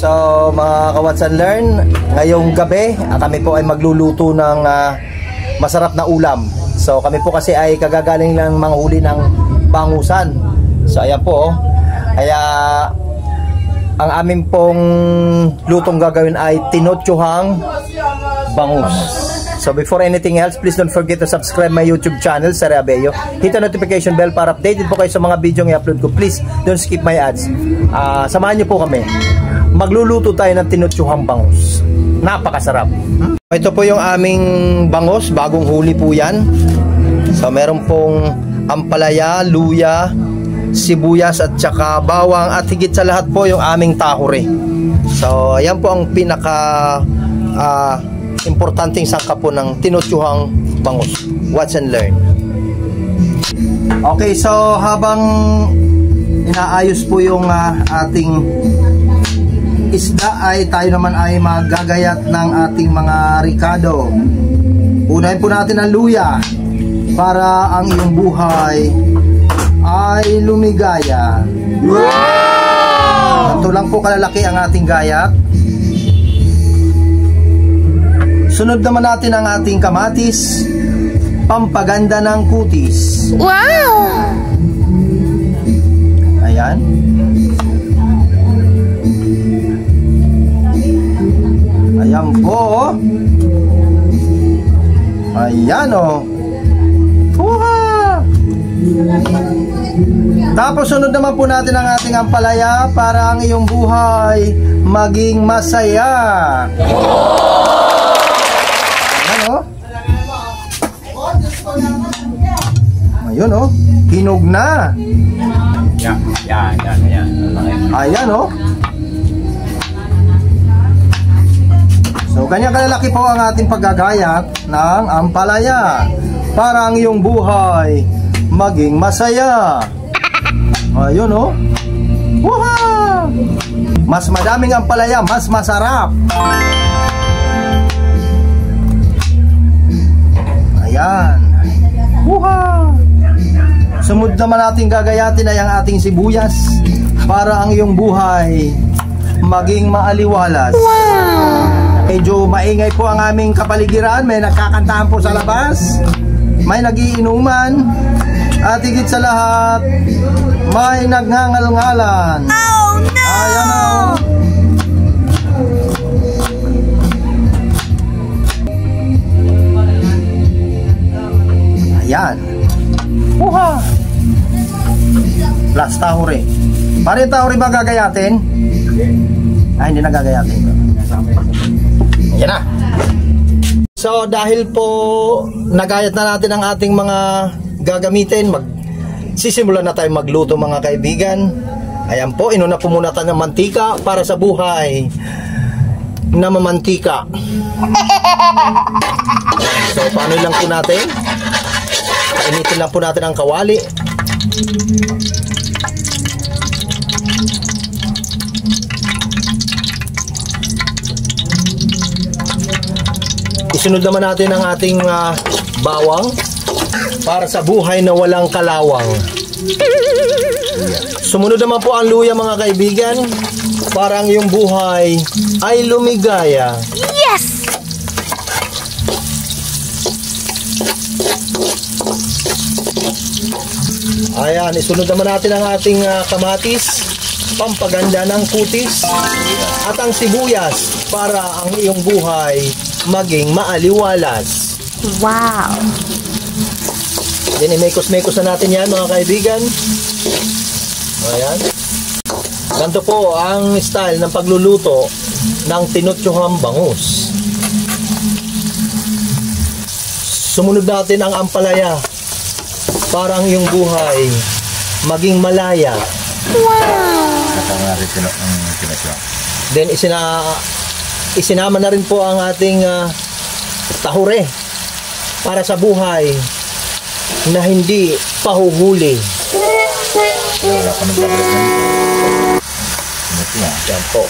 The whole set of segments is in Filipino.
So mga ka-Watch and Learn, ngayong gabi kami po ay magluluto ng masarap na ulam. So kami po kasi ay kagagaling ng mga huli ng bangusan. So ayan po, kaya ang amin pong lutong gagawin ay tinutsuhang bangus. So before anything else, please don't forget to subscribe my YouTube channel, Sir Abello. Hit the notification bell para updated po kayo sa mga video ng i-upload ko. Please don't skip my ads. Samahan niyo po kami. Magluluto tayo ng tinutsuhang bangus. Napakasarap. Ito po yung aming bangus, bagong huli po yan. So meron pong ampalaya, luya, sibuyas at saka bawang at higit sa lahat po yung aming tahure. So ayan po ang pinaka importanteng sangkap po ng tinutsuhang bangus. Watch and learn. Okay, so habang inaayos po yung ating isda ay tayo naman ay magagayat ng ating mga ricado. Unahin po natin ang luya para ang iyong buhay ay lumigaya. Wow! Ito lang po kalalaki ang ating gayat. Sunod naman natin ang ating kamatis, pampaganda ng kutis. Wow! Ayan. Ayan po. Ayan o. Tapos sunod naman po natin ang ating ampalaya para ang iyong buhay maging masaya. Ano? Ayun o, hinog na. Yan. Ayan o. So ganyan kalalaki po ang ating paggagayat ng ampalaya para ang iyong buhay maging masaya. Ayun o. Wow! Mas madaming ampalaya, mas masarap. Ayan. Wow! Sumunod naman natin gagayatin ay ang ating sibuyas para ang iyong buhay maging maaliwalas. Wow! Medyo maingay po ang aming kapaligiran. May nagkakantahan po sa labas, may nagiinuman, at higit sa lahat may nagngangal-ngalan. Oh no! Ayan o. Ayan. Uha! Plus tahure. Para yung tahure ba gagayatin? Ay, hindi na gagayatin. Ayan na. So dahil po nagayat na natin ang ating mga gagamitin, sisimula na tayo magluto mga kaibigan. Ayan po, inuna po muna tayo ng mantika para sa buhay na mamantika. So paano lang po natin? Painitin lang po natin ang kawali. Isunod naman natin ang ating bawang para sa buhay na walang kalawang. Sumunod naman po ang luya mga kaibigan para ang iyong buhay ay lumigaya. Yes! Ayan, isunod naman natin ang ating kamatis, pampaganda ng kutis, at ang sibuyas para ang iyong buhay maging maaliwalas. Wow! Dinimekos-mekos na natin yan mga kaibigan. Ayan. Ganito po ang style ng pagluluto ng tinutsuhang bangus. Sumunod natin ang ampalaya para ang iyong buhay maging malaya. Wow! Then isinama na rin po ang ating tahure para sa buhay na hindi pahuhuli. Yan po.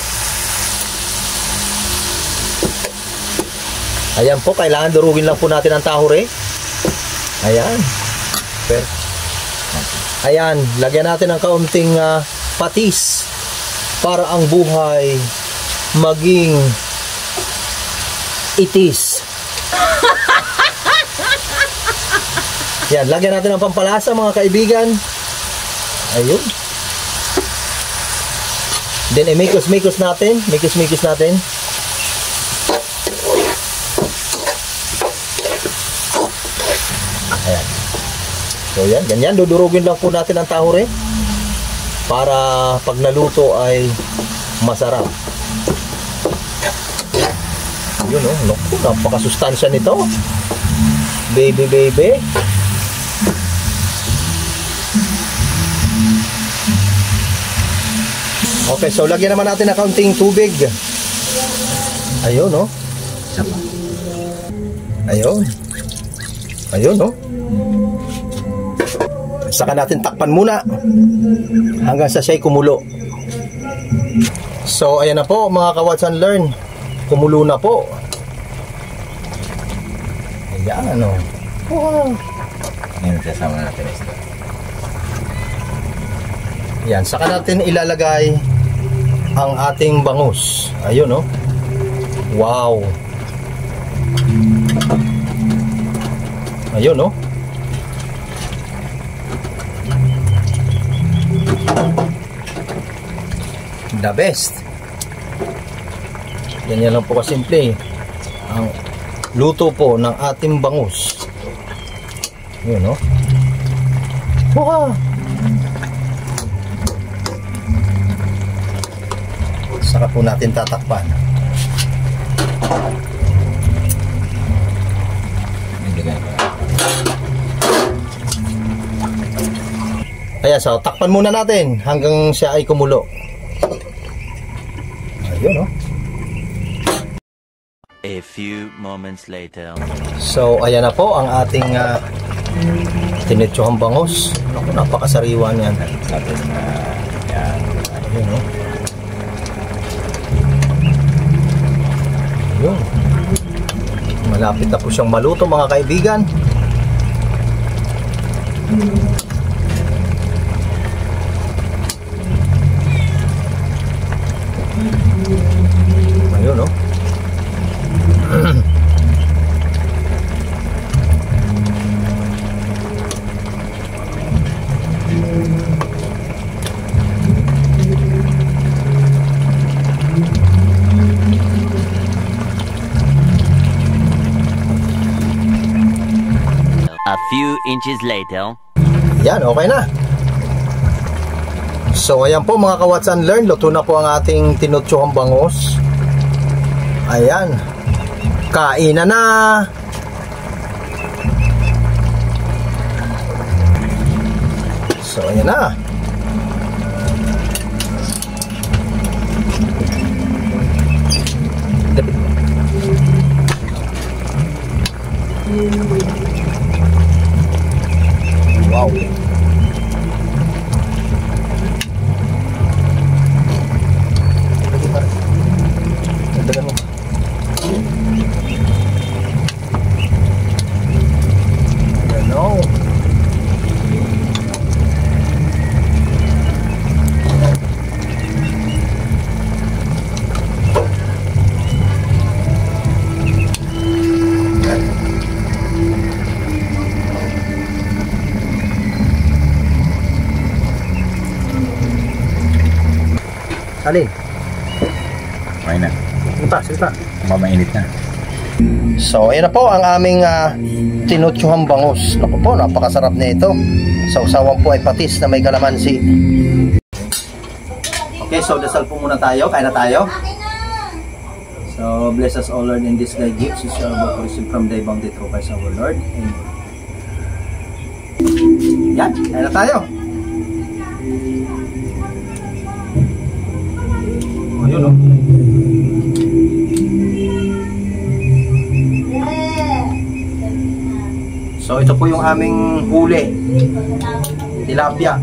Ayan po, kailangan durugin lang po natin ang tahure. Ayan. Ayan, lagyan natin ng kaunting patis para ang buhay maging itis. Yan, lagyan natin ng pampalasa mga kaibigan. Ayun. Then mikos-mikos natin. Mikos-mikos natin. Ayan. So yan, ganyan. Dudurugin lang po natin ang tahore para pag naluto ay masarap. Yun oh, naku, napakasustansya nito. Baby, baby. Okay, so lagyan naman natin ng kaunting tubig. Ayun oh. Ayun. Ayun oh. Saka natin takpan muna hanggang sa siya'y kumulo. So ayan na po mga ka-Watch and Learn. Kumulo na po. Ayan ano. Wow. Ngayon kasama natin ito. Yan, saka natin ilalagay ang ating bangus. Ayun oh. Wow. Ayun oh. The best. Ganyan lang po kasimple ang luto po ng ating bangus. Yun no. Wow. Saka po natin tatakpan. Ayan, so takpan muna natin hanggang siya ay kumulo. Ayun, no? A few moments later. So, ayan na po ang ating tinitsuhang bangus. Naku, napakasariwa niyan. Ayun, no? Ayun. Malapit na po siyang maluto, mga kaibigan. Ayun, no? A few inches later. Yan, okay na. So, ayan po mga ka-Watch and Learn. Luto na po ang ating tinutsuhang bangus. Ayan. Kainan na. So, ayan na. Wow. Dagdagan mo. Ano? Alin? Okay na. Sige pa. Mamainit na. So, ayan na po ang aming tinutsuhang bangus. Naku po, napakasarap na ito. Sausawan po ay patis na may kalamansi. Okay, so dasal po muna tayo. Kain na tayo. So, bless us all, Lord, in this thy gifts. Is your about to receive from thy bounty through Christ our Lord. Amen. Yan, kain na tayo. Oh, yun, oh. So ito po yung aming huli, tilapia.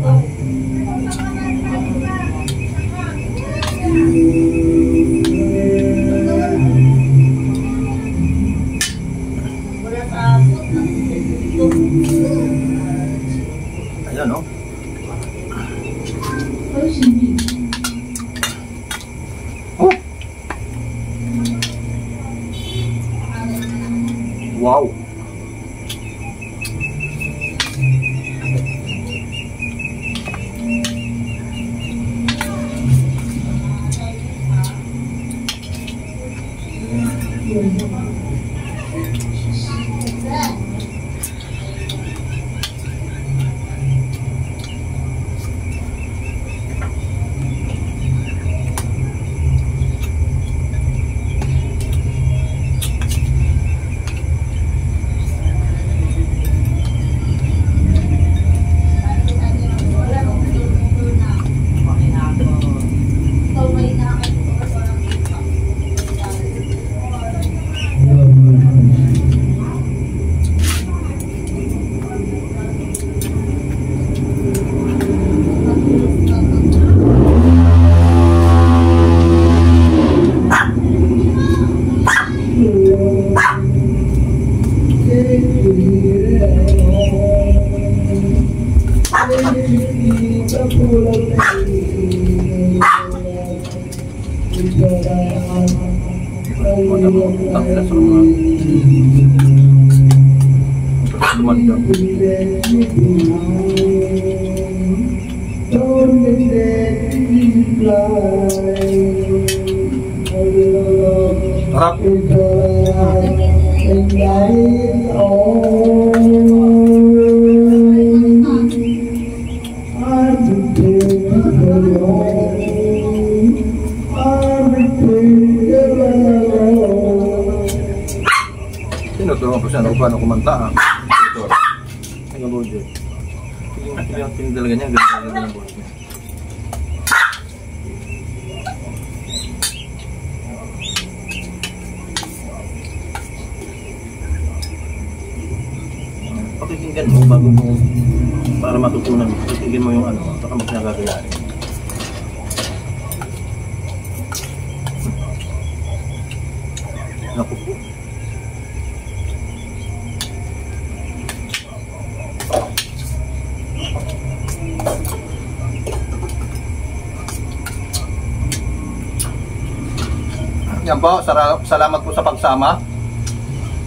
Ayan no. Oh. Wow. Harap. Sino to? Kasi ano paano kumanta ha? Ito. Ang body. Yung tinidalaga niya, ganyan ang body. Pakikinggan mo bago mo para matutunan mo. Pakikinggan mo yung ano, baka mas nagagayari. Naku po. Yan po, salamat po sa pagsama.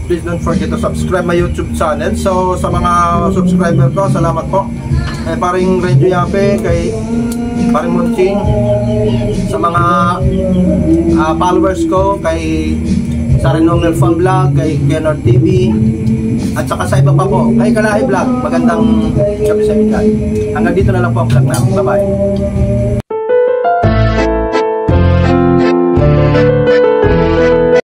Please don't forget to subscribe my YouTube channel. So sa mga subscriber ko, salamat po. Paring Renjo Yape, kay paring Munching, sa mga followers ko, kay Sarinomel Fan Vlog, kay Kenor TV, at saka sa iba pa po, kay Kalahi Vlog. Magandang gabi sa inyo. Hanggang dito na lang po ang vlog namin. Bye bye.